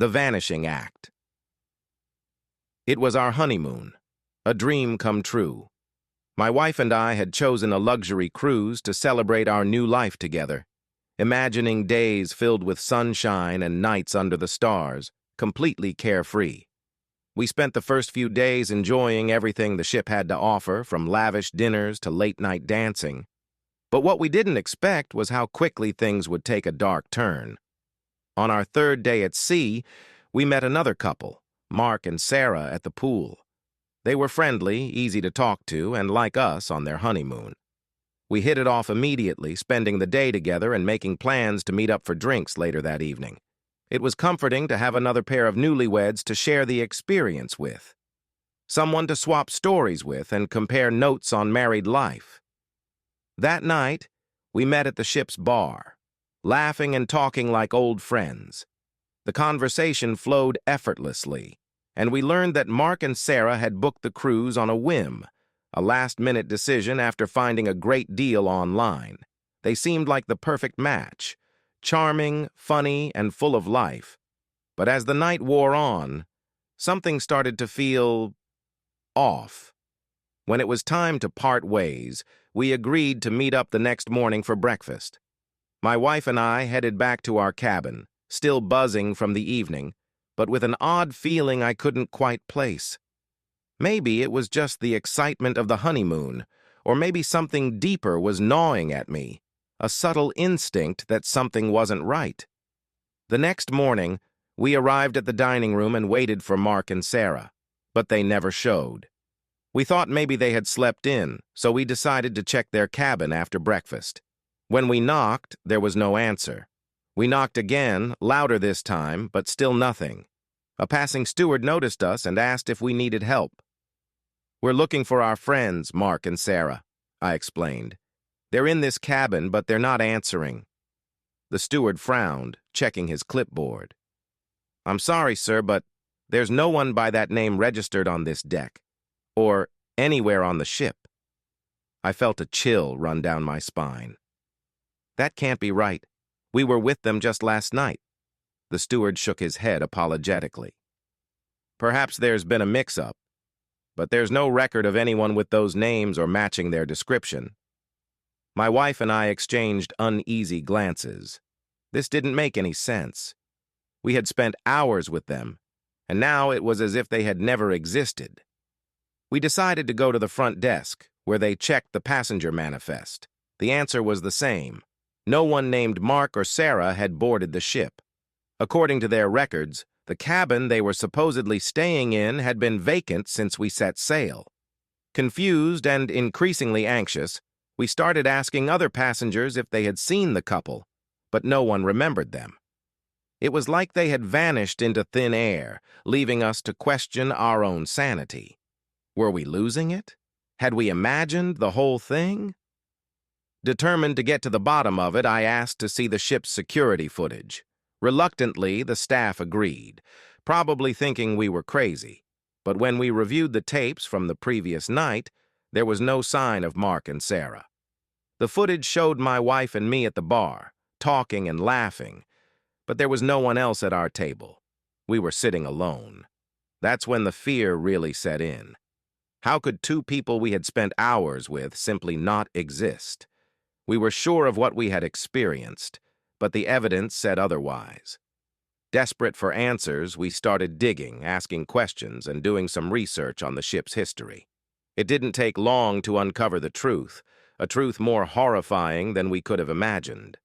The Vanishing Act. It was our honeymoon, a dream come true. My wife and I had chosen a luxury cruise to celebrate our new life together, imagining days filled with sunshine and nights under the stars, completely carefree. We spent the first few days enjoying everything the ship had to offer, from lavish dinners to late-night dancing. But what we didn't expect was how quickly things would take a dark turn. On our third day at sea, we met another couple, Mark and Sarah, at the pool. They were friendly, easy to talk to, and like us, on their honeymoon. We hit it off immediately, spending the day together and making plans to meet up for drinks later that evening. It was comforting to have another pair of newlyweds to share the experience with. Someone to swap stories with and compare notes on married life. That night, we met at the ship's bar, laughing and talking like old friends. The conversation flowed effortlessly, and we learned that Mark and Sarah had booked the cruise on a whim, a last-minute decision after finding a great deal online. They seemed like the perfect match, charming, funny, and full of life. But as the night wore on, something started to feel off. When it was time to part ways, we agreed to meet up the next morning for breakfast. My wife and I headed back to our cabin, still buzzing from the evening, but with an odd feeling I couldn't quite place. Maybe it was just the excitement of the honeymoon, or maybe something deeper was gnawing at me, a subtle instinct that something wasn't right. The next morning, we arrived at the dining room and waited for Mark and Sarah, but they never showed. We thought maybe they had slept in, so we decided to check their cabin after breakfast. When we knocked, there was no answer. We knocked again, louder this time, but still nothing. A passing steward noticed us and asked if we needed help. "We're looking for our friends, Mark and Sarah," I explained. "They're in this cabin, but they're not answering." The steward frowned, checking his clipboard. "I'm sorry, sir, but there's no one by that name registered on this deck, or anywhere on the ship." I felt a chill run down my spine. "That can't be right. We were with them just last night." The steward shook his head apologetically. "Perhaps there's been a mix-up, but there's no record of anyone with those names or matching their description." My wife and I exchanged uneasy glances. This didn't make any sense. We had spent hours with them, and now it was as if they had never existed. We decided to go to the front desk, where they checked the passenger manifest. The answer was the same. No one named Mark or Sarah had boarded the ship. According to their records, the cabin they were supposedly staying in had been vacant since we set sail. Confused and increasingly anxious, we started asking other passengers if they had seen the couple, but no one remembered them. It was like they had vanished into thin air, leaving us to question our own sanity. Were we losing it? Had we imagined the whole thing? Determined to get to the bottom of it, I asked to see the ship's security footage. Reluctantly, the staff agreed, probably thinking we were crazy. But when we reviewed the tapes from the previous night, there was no sign of Mark and Sarah. The footage showed my wife and me at the bar, talking and laughing, but there was no one else at our table. We were sitting alone. That's when the fear really set in. How could two people we had spent hours with simply not exist? We were sure of what we had experienced, but the evidence said otherwise. Desperate for answers, we started digging, asking questions, and doing some research on the ship's history. It didn't take long to uncover the truth, a truth more horrifying than we could have imagined.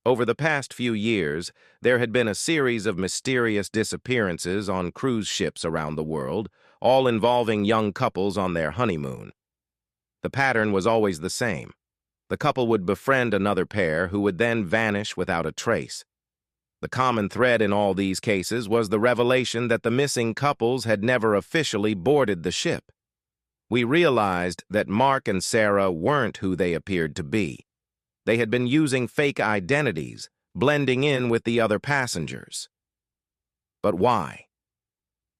Over the past few years, there had been a series of mysterious disappearances on cruise ships around the world, all involving young couples on their honeymoon. The pattern was always the same. The couple would befriend another pair who would then vanish without a trace. The common thread in all these cases was the revelation that the missing couples had never officially boarded the ship. We realized that Mark and Sarah weren't who they appeared to be. They had been using fake identities, blending in with the other passengers. But why?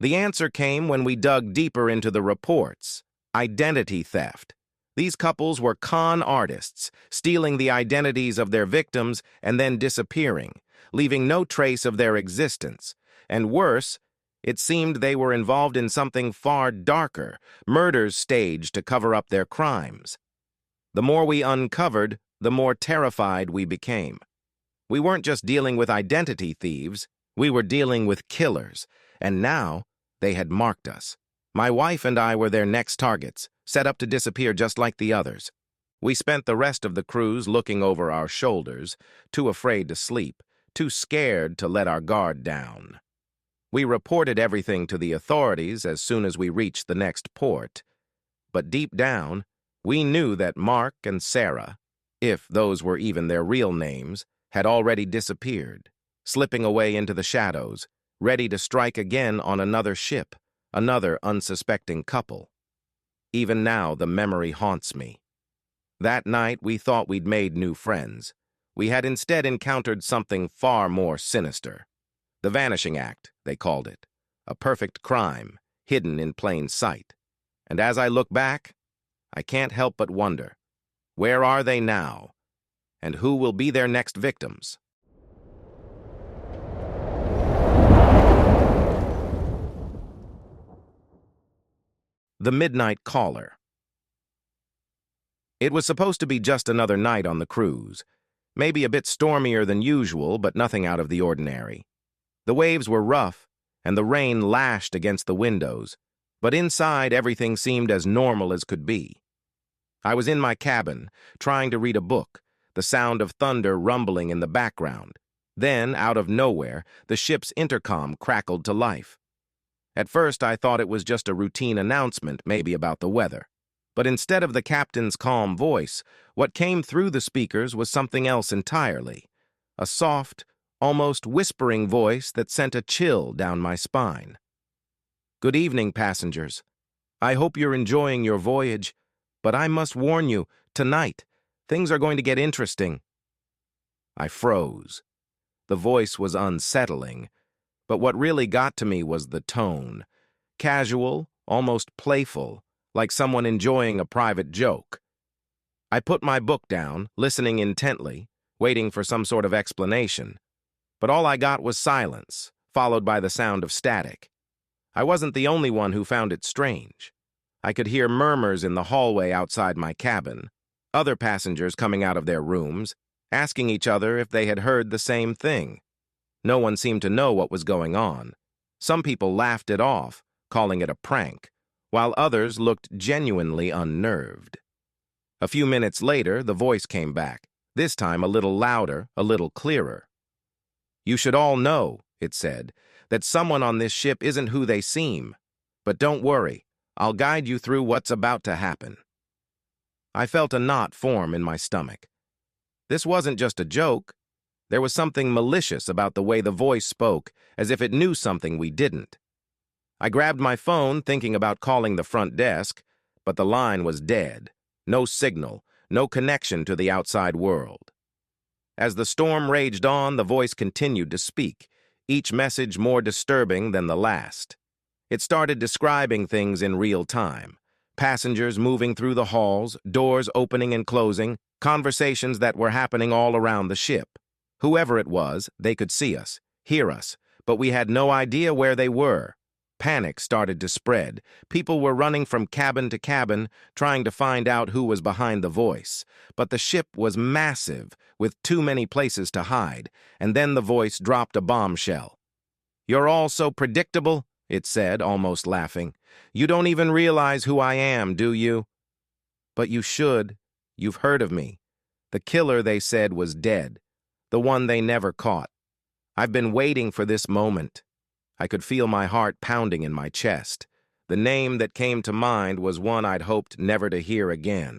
The answer came when we dug deeper into the reports: identity theft. These couples were con artists, stealing the identities of their victims and then disappearing, leaving no trace of their existence. And worse, it seemed they were involved in something far darker, murders staged to cover up their crimes. The more we uncovered, the more terrified we became. We weren't just dealing with identity thieves, we were dealing with killers, and now they had marked us. My wife and I were their next targets, set up to disappear just like the others. We spent the rest of the cruise looking over our shoulders, too afraid to sleep, too scared to let our guard down. We reported everything to the authorities as soon as we reached the next port. But deep down, we knew that Mark and Sarah, if those were even their real names, had already disappeared, slipping away into the shadows, ready to strike again on another ship, another unsuspecting couple. Even now, the memory haunts me. That night, we thought we'd made new friends. We had instead encountered something far more sinister. The Vanishing Act, they called it. A perfect crime, hidden in plain sight. And as I look back, I can't help but wonder, where are they now? And who will be their next victims? The Midnight Caller. It was supposed to be just another night on the cruise. Maybe a bit stormier than usual, but nothing out of the ordinary. The waves were rough, and the rain lashed against the windows, but inside everything seemed as normal as could be. I was in my cabin, trying to read a book, the sound of thunder rumbling in the background. Then, out of nowhere, the ship's intercom crackled to life. At first, I thought it was just a routine announcement, maybe about the weather. But instead of the captain's calm voice, what came through the speakers was something else entirely. A soft, almost whispering voice that sent a chill down my spine. "Good evening, passengers. I hope you're enjoying your voyage, but I must warn you, tonight, things are going to get interesting." I froze. The voice was unsettling, but what really got to me was the tone. Casual, almost playful, like someone enjoying a private joke. I put my book down, listening intently, waiting for some sort of explanation. But all I got was silence, followed by the sound of static. I wasn't the only one who found it strange. I could hear murmurs in the hallway outside my cabin, other passengers coming out of their rooms, asking each other if they had heard the same thing. No one seemed to know what was going on. Some people laughed it off, calling it a prank, while others looked genuinely unnerved. A few minutes later, the voice came back, this time a little louder, a little clearer. "You should all know," it said, "that someone on this ship isn't who they seem. But don't worry, I'll guide you through what's about to happen." I felt a knot form in my stomach. This wasn't just a joke. There was something malicious about the way the voice spoke, as if it knew something we didn't. I grabbed my phone, thinking about calling the front desk, but the line was dead. No signal, no connection to the outside world. As the storm raged on, the voice continued to speak, each message more disturbing than the last. It started describing things in real time. Passengers moving through the halls, doors opening and closing, conversations that were happening all around the ship. Whoever it was, they could see us, hear us, but we had no idea where they were. Panic started to spread. People were running from cabin to cabin, trying to find out who was behind the voice. But the ship was massive, with too many places to hide, and then the voice dropped a bombshell. "You're all so predictable," it said, almost laughing. "You don't even realize who I am, do you?" "But you should. You've heard of me. The killer, they said, was dead. The one they never caught. I've been waiting for this moment." I could feel my heart pounding in my chest. The name that came to mind was one I'd hoped never to hear again.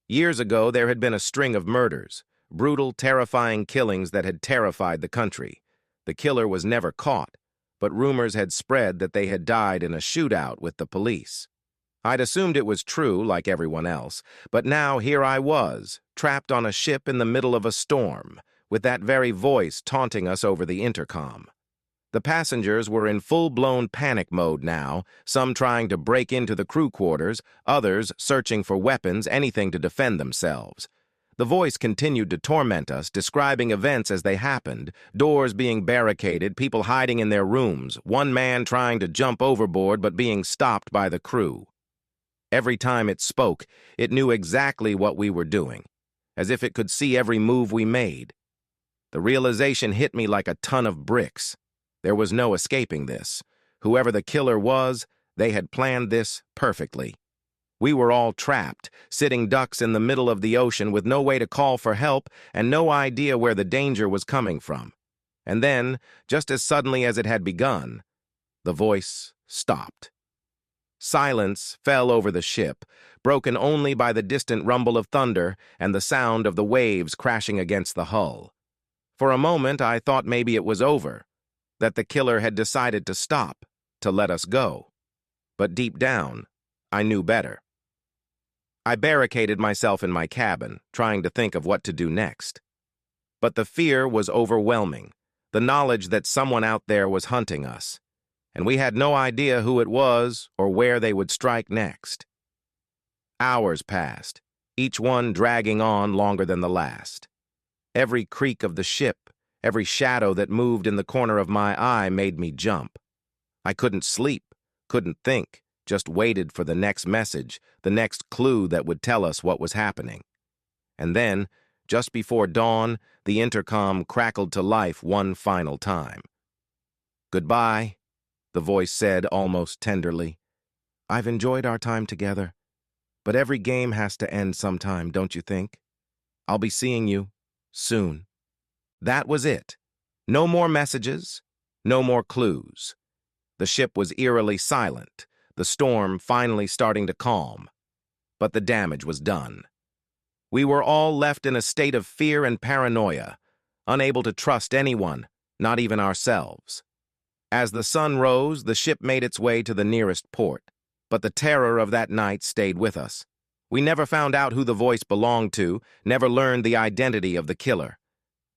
Years ago, there had been a string of murders, brutal, terrifying killings that had terrified the country. The killer was never caught, but rumors had spread that they had died in a shootout with the police. I'd assumed it was true, like everyone else, but now here I was, trapped on a ship in the middle of a storm, with that very voice taunting us over the intercom. The passengers were in full-blown panic mode now, some trying to break into the crew quarters, others searching for weapons, anything to defend themselves. The voice continued to torment us, describing events as they happened, doors being barricaded, people hiding in their rooms, one man trying to jump overboard but being stopped by the crew. Every time it spoke, it knew exactly what we were doing, as if it could see every move we made. The realization hit me like a ton of bricks. There was no escaping this. Whoever the killer was, they had planned this perfectly. We were all trapped, sitting ducks in the middle of the ocean with no way to call for help and no idea where the danger was coming from. And then, just as suddenly as it had begun, the voice stopped. Silence fell over the ship, broken only by the distant rumble of thunder and the sound of the waves crashing against the hull. For a moment, I thought maybe it was over, that the killer had decided to stop, to let us go. But deep down, I knew better. I barricaded myself in my cabin, trying to think of what to do next. But the fear was overwhelming, the knowledge that someone out there was hunting us, and we had no idea who it was or where they would strike next. Hours passed, each one dragging on longer than the last. Every creak of the ship, every shadow that moved in the corner of my eye made me jump. I couldn't sleep, couldn't think, just waited for the next message, the next clue that would tell us what was happening. And then, just before dawn, the intercom crackled to life one final time. "Goodbye," the voice said almost tenderly. "I've enjoyed our time together, but every game has to end sometime, don't you think? I'll be seeing you soon." That was it. No more messages, no more clues. The ship was eerily silent, the storm finally starting to calm. But the damage was done. We were all left in a state of fear and paranoia, unable to trust anyone, not even ourselves. As the sun rose, the ship made its way to the nearest port, but the terror of that night stayed with us. We never found out who the voice belonged to, never learned the identity of the killer.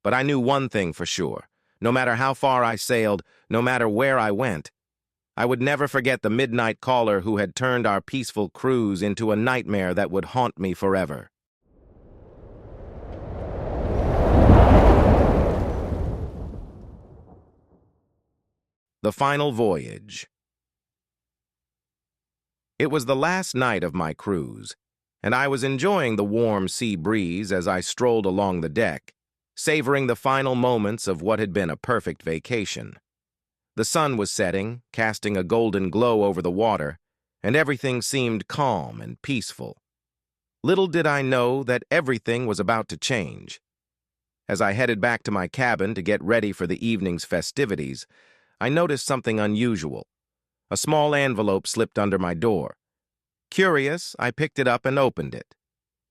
But I knew one thing for sure. No matter how far I sailed, no matter where I went, I would never forget the midnight caller who had turned our peaceful cruise into a nightmare that would haunt me forever. The final voyage. It was the last night of my cruise, and I was enjoying the warm sea breeze as I strolled along the deck, savoring the final moments of what had been a perfect vacation. The sun was setting, casting a golden glow over the water, and everything seemed calm and peaceful. Little did I know that everything was about to change. As I headed back to my cabin to get ready for the evening's festivities, I noticed something unusual. A small envelope slipped under my door. Curious, I picked it up and opened it.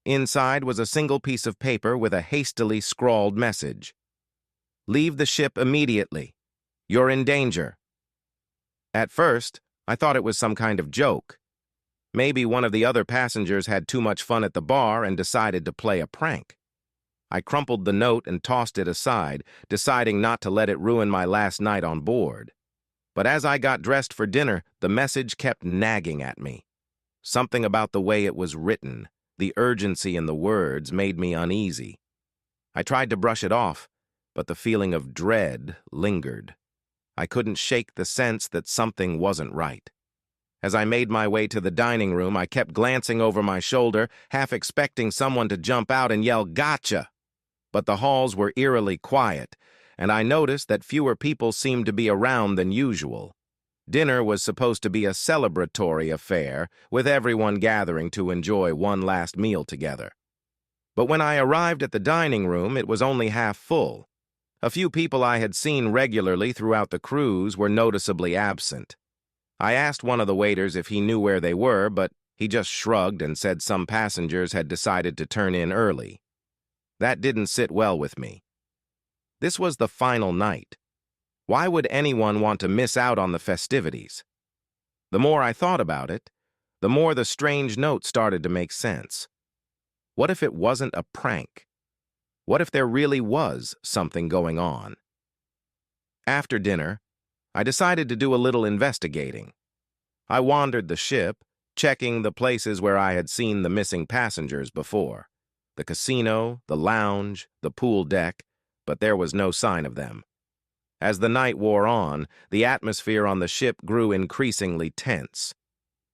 Inside was a single piece of paper with a hastily scrawled message. "Leave the ship immediately. You're in danger." At first, I thought it was some kind of joke. Maybe one of the other passengers had too much fun at the bar and decided to play a prank. I crumpled the note and tossed it aside, deciding not to let it ruin my last night on board. But as I got dressed for dinner, the message kept nagging at me. Something about the way it was written, the urgency in the words, made me uneasy. I tried to brush it off, but the feeling of dread lingered. I couldn't shake the sense that something wasn't right. As I made my way to the dining room, I kept glancing over my shoulder, half expecting someone to jump out and yell, "Gotcha!" But the halls were eerily quiet, and I noticed that fewer people seemed to be around than usual. Dinner was supposed to be a celebratory affair, with everyone gathering to enjoy one last meal together. But when I arrived at the dining room, it was only half full. A few people I had seen regularly throughout the cruise were noticeably absent. I asked one of the waiters if he knew where they were, but he just shrugged and said some passengers had decided to turn in early. That didn't sit well with me. This was the final night. Why would anyone want to miss out on the festivities? The more I thought about it, the more the strange note started to make sense. What if it wasn't a prank? What if there really was something going on? After dinner, I decided to do a little investigating. I wandered the ship, checking the places where I had seen the missing passengers before. the casino, the lounge, the pool deck, but there was no sign of them. As the night wore on, the atmosphere on the ship grew increasingly tense.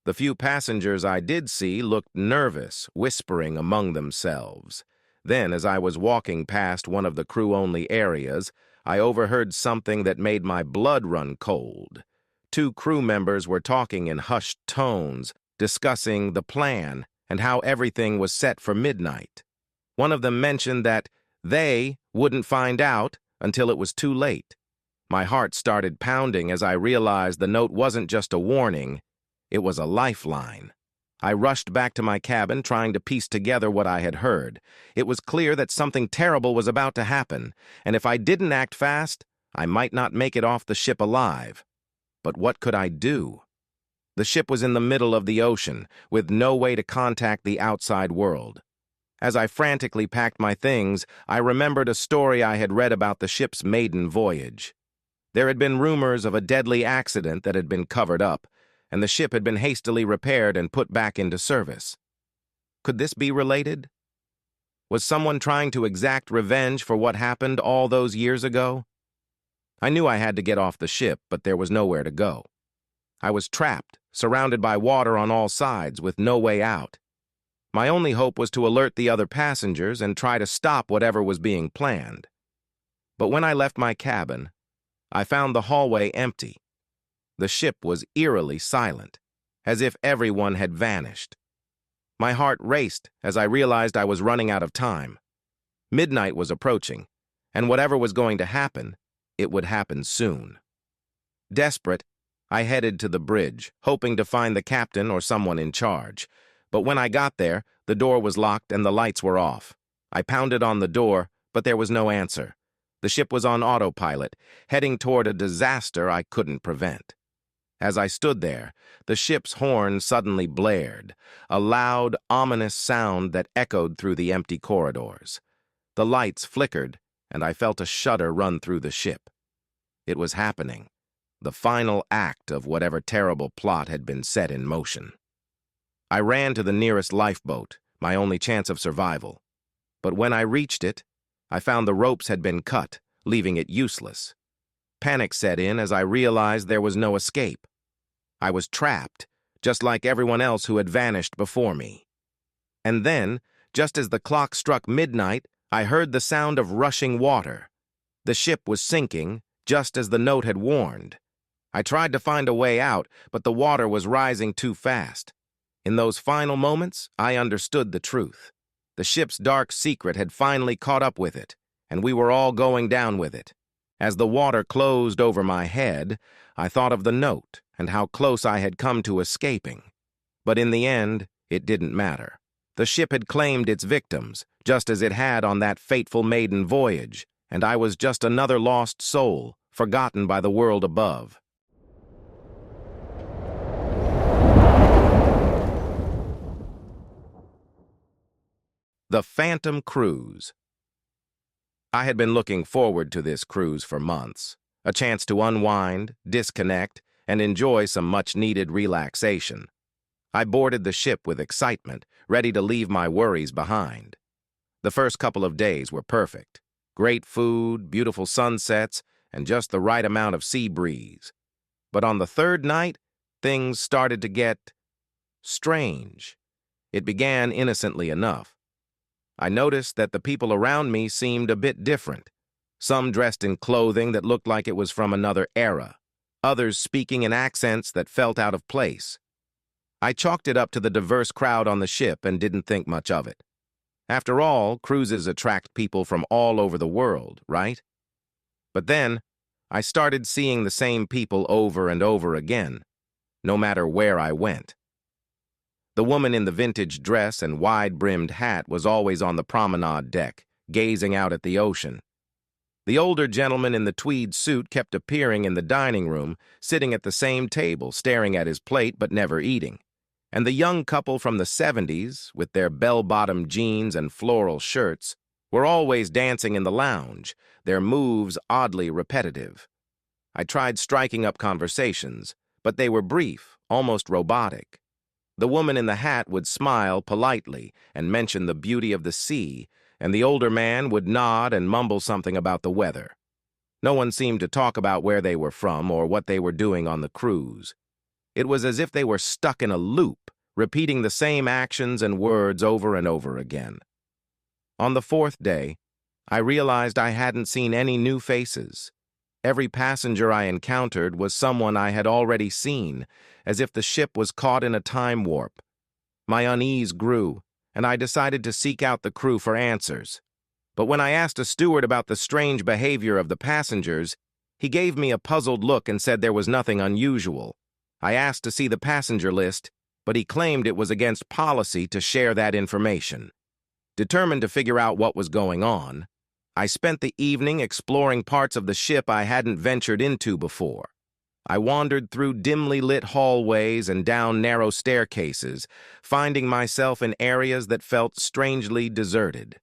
The few passengers I did see looked nervous, whispering among themselves. Then, as I was walking past one of the crew-only areas, I overheard something that made my blood run cold. Two crew members were talking in hushed tones, discussing the plan and how everything was set for midnight. One of them mentioned that they wouldn't find out until it was too late. My heart started pounding as I realized the note wasn't just a warning, it was a lifeline. I rushed back to my cabin, trying to piece together what I had heard. It was clear that something terrible was about to happen, and if I didn't act fast, I might not make it off the ship alive. But what could I do? The ship was in the middle of the ocean, with no way to contact the outside world. As I frantically packed my things, I remembered a story I had read about the ship's maiden voyage. There had been rumors of a deadly accident that had been covered up, and the ship had been hastily repaired and put back into service. Could this be related? Was someone trying to exact revenge for what happened all those years ago? I knew I had to get off the ship, but there was nowhere to go. I was trapped, surrounded by water on all sides, with no way out. My only hope was to alert the other passengers and try to stop whatever was being planned. But when I left my cabin, I found the hallway empty. The ship was eerily silent, as if everyone had vanished. My heart raced as I realized I was running out of time. Midnight was approaching, and whatever was going to happen, it would happen soon. Desperate, I headed to the bridge, hoping to find the captain or someone in charge. But when I got there, the door was locked and the lights were off. I pounded on the door, but there was no answer. The ship was on autopilot, heading toward a disaster I couldn't prevent. As I stood there, the ship's horn suddenly blared, a loud, ominous sound that echoed through the empty corridors. The lights flickered, and I felt a shudder run through the ship. It was happening, the final act of whatever terrible plot had been set in motion. I ran to the nearest lifeboat, my only chance of survival. But when I reached it, I found the ropes had been cut, leaving it useless. Panic set in as I realized there was no escape. I was trapped, just like everyone else who had vanished before me. And then, just as the clock struck midnight, I heard the sound of rushing water. The ship was sinking, just as the note had warned. I tried to find a way out, but the water was rising too fast. In those final moments, I understood the truth. The ship's dark secret had finally caught up with it, and we were all going down with it. As the water closed over my head, I thought of the note and how close I had come to escaping. But in the end, it didn't matter. The ship had claimed its victims, just as it had on that fateful maiden voyage, and I was just another lost soul, forgotten by the world above. The Phantom Cruise. I had been looking forward to this cruise for months, a chance to unwind, disconnect, and enjoy some much-needed relaxation. I boarded the ship with excitement, ready to leave my worries behind. The first couple of days were perfect. Great food, beautiful sunsets, and just the right amount of sea breeze. But on the third night, things started to get strange. It began innocently enough. I noticed that the people around me seemed a bit different. Some dressed in clothing that looked like it was from another era. Others speaking in accents that felt out of place. I chalked it up to the diverse crowd on the ship and didn't think much of it. After all, cruises attract people from all over the world, right? But then, I started seeing the same people over and over again, no matter where I went. The woman in the vintage dress and wide-brimmed hat was always on the promenade deck, gazing out at the ocean. The older gentleman in the tweed suit kept appearing in the dining room, sitting at the same table, staring at his plate but never eating. And the young couple from the 70s, with their bell-bottom jeans and floral shirts, were always dancing in the lounge, their moves oddly repetitive. I tried striking up conversations, but they were brief, almost robotic. The woman in the hat would smile politely and mention the beauty of the sea, and the older man would nod and mumble something about the weather. No one seemed to talk about where they were from or what they were doing on the cruise. It was as if they were stuck in a loop, repeating the same actions and words over and over again. On the fourth day, I realized I hadn't seen any new faces. Every passenger I encountered was someone I had already seen, as if the ship was caught in a time warp. My unease grew, and I decided to seek out the crew for answers. But when I asked a steward about the strange behavior of the passengers, he gave me a puzzled look and said there was nothing unusual. I asked to see the passenger list, but he claimed it was against policy to share that information. Determined to figure out what was going on, I spent the evening exploring parts of the ship I hadn't ventured into before. I wandered through dimly lit hallways and down narrow staircases, finding myself in areas that felt strangely deserted.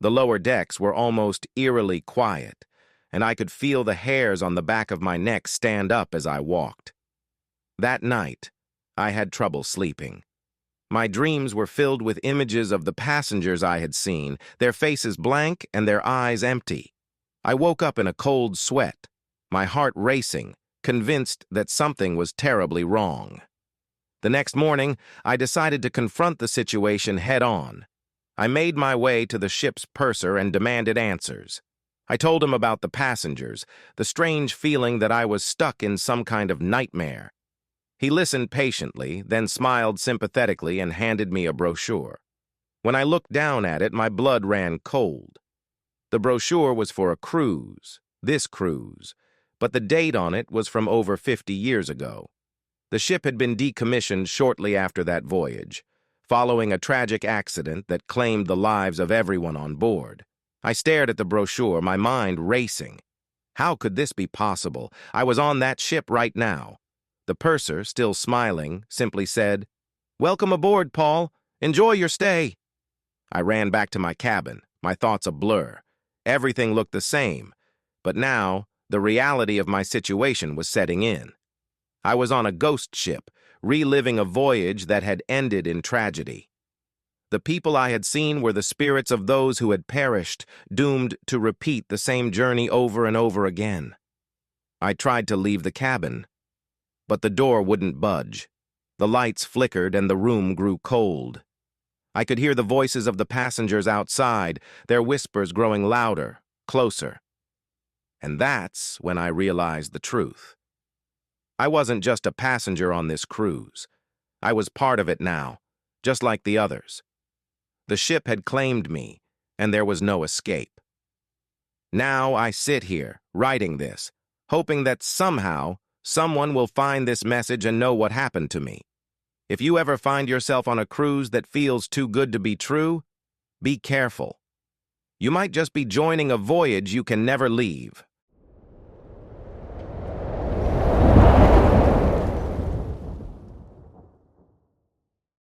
The lower decks were almost eerily quiet, and I could feel the hairs on the back of my neck stand up as I walked. That night, I had trouble sleeping. My dreams were filled with images of the passengers I had seen, their faces blank and their eyes empty. I woke up in a cold sweat, my heart racing, convinced that something was terribly wrong. The next morning, I decided to confront the situation head-on. I made my way to the ship's purser and demanded answers. I told him about the passengers, the strange feeling that I was stuck in some kind of nightmare. He listened patiently, then smiled sympathetically and handed me a brochure. When I looked down at it, my blood ran cold. The brochure was for a cruise, this cruise, but the date on it was from over 50 years ago. The ship had been decommissioned shortly after that voyage, following a tragic accident that claimed the lives of everyone on board. I stared at the brochure, my mind racing. How could this be possible? I was on that ship right now. The purser, still smiling, simply said, "Welcome aboard, Paul. Enjoy your stay." I ran back to my cabin, my thoughts a blur. Everything looked the same, but now the reality of my situation was setting in. I was on a ghost ship, reliving a voyage that had ended in tragedy. The people I had seen were the spirits of those who had perished, doomed to repeat the same journey over and over again. I tried to leave the cabin, but the door wouldn't budge. The lights flickered and the room grew cold. I could hear the voices of the passengers outside, their whispers growing louder, closer. And that's when I realized the truth. I wasn't just a passenger on this cruise. I was part of it now, just like the others. The ship had claimed me, and there was no escape. Now I sit here, writing this, hoping that somehow someone will find this message and know what happened to me. If you ever find yourself on a cruise that feels too good to be true, be careful. You might just be joining a voyage you can never leave.